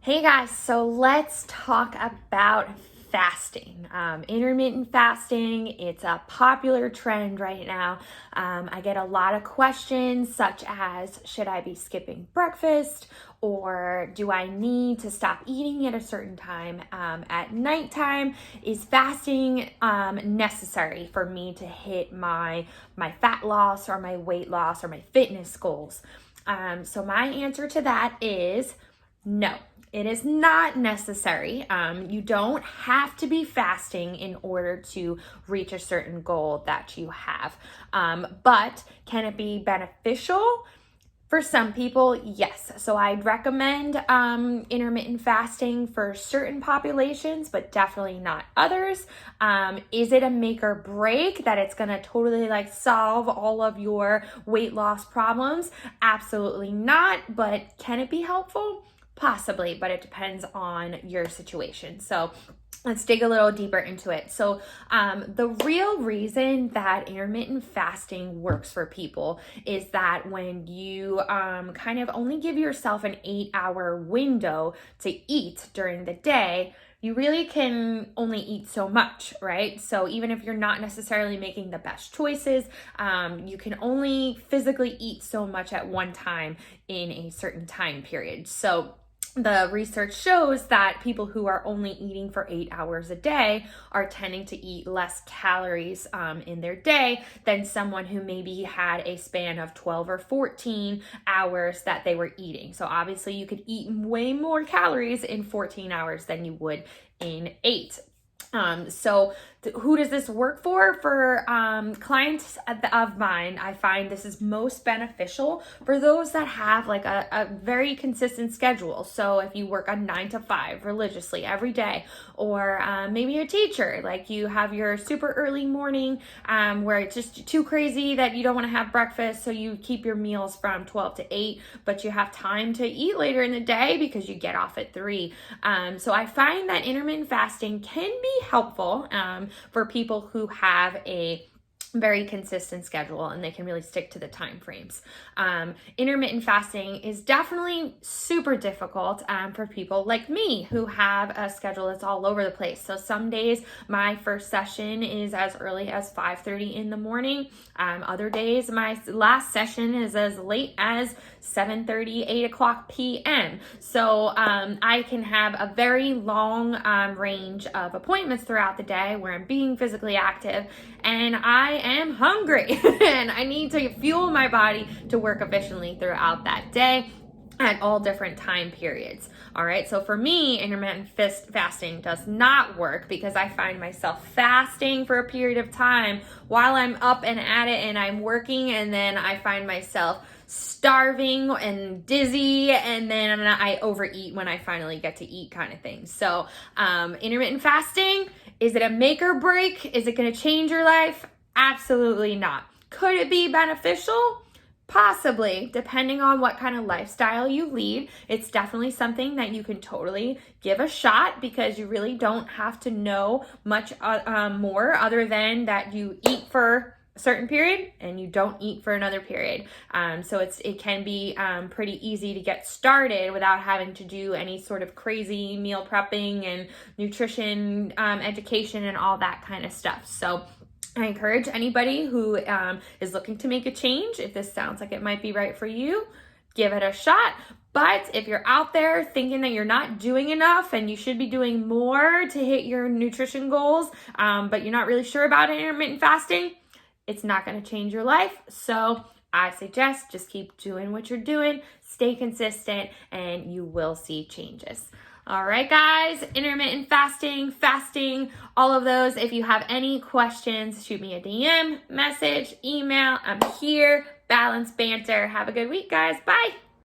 Hey guys, so let's talk about fasting. Intermittent fasting, it's a popular trend right now. I get a lot of questions such as, should I be skipping breakfast? Or do I need to stop eating at a certain time at nighttime? Is fasting necessary for me to hit my fat loss or my weight loss or my fitness goals? So my answer to that is no. It is not necessary. You don't have to be fasting in order to reach a certain goal that you have. But can it be beneficial? For some people, yes. So I'd recommend intermittent fasting for certain populations, but definitely not others. Is it a make or break that it's gonna totally solve all of your weight loss problems? Absolutely not, but can it be helpful? Possibly, but it depends on your situation. So let's dig a little deeper into it. So the real reason that intermittent fasting works for people is that when you kind of only give yourself an 8-hour window to eat during the day, you really can only eat so much, right? So even if you're not necessarily making the best choices, you can only physically eat so much at one time in a certain time period. So the research shows that people who are only eating for 8 hours a day are tending to eat less calories in their day than someone who maybe had a span of 12 or 14 hours that they were eating. So obviously you could eat way more calories in 14 hours than you would in 8. Who does this work for? For clients of mine, I find this is most beneficial for those that have a very consistent schedule. So if you work a 9 to 5 religiously every day, or maybe a teacher, like you have your super early morning where it's just too crazy that you don't want to have breakfast, so you keep your meals from 12 to 8, but you have time to eat later in the day because you get off at 3. So I find that intermittent fasting can be helpful for people who have a very consistent schedule and they can really stick to the time frames. Intermittent fasting is definitely super difficult for people like me who have a schedule that's all over the place. So some days my first session is as early as 5:30 in the morning. Other days my last session is as late as 7:30, 8 o'clock p.m. So I can have a very long range of appointments throughout the day where I'm being physically active and I am hungry and I need to fuel my body to work efficiently throughout that day at all different time periods. All right, so for me, intermittent fasting does not work because I find myself fasting for a period of time while I'm up and at it and I'm working, and then I find myself starving and dizzy, and then I overeat when I finally get to eat, kind of thing. So intermittent fasting, is it a make or break? Is it going to change your life? Absolutely not. Could it be beneficial? Possibly, depending on what kind of lifestyle you lead. It's definitely something that you can totally give a shot because you really don't have to know much more other than that you eat for a certain period and you don't eat for another period. So it can be pretty easy to get started without having to do any sort of crazy meal prepping and nutrition education and all that kind of stuff. So I encourage anybody who is looking to make a change, if this sounds like it might be right for you, give it a shot. But if you're out there thinking that you're not doing enough and you should be doing more to hit your nutrition goals, but you're not really sure about intermittent fasting, it's not going to change your life. So I suggest just keep doing what you're doing, stay consistent, and you will see changes. All right, guys, intermittent fasting, all of those. If you have any questions, shoot me a DM, message, email. I'm here. Balance banter. Have a good week, guys. Bye.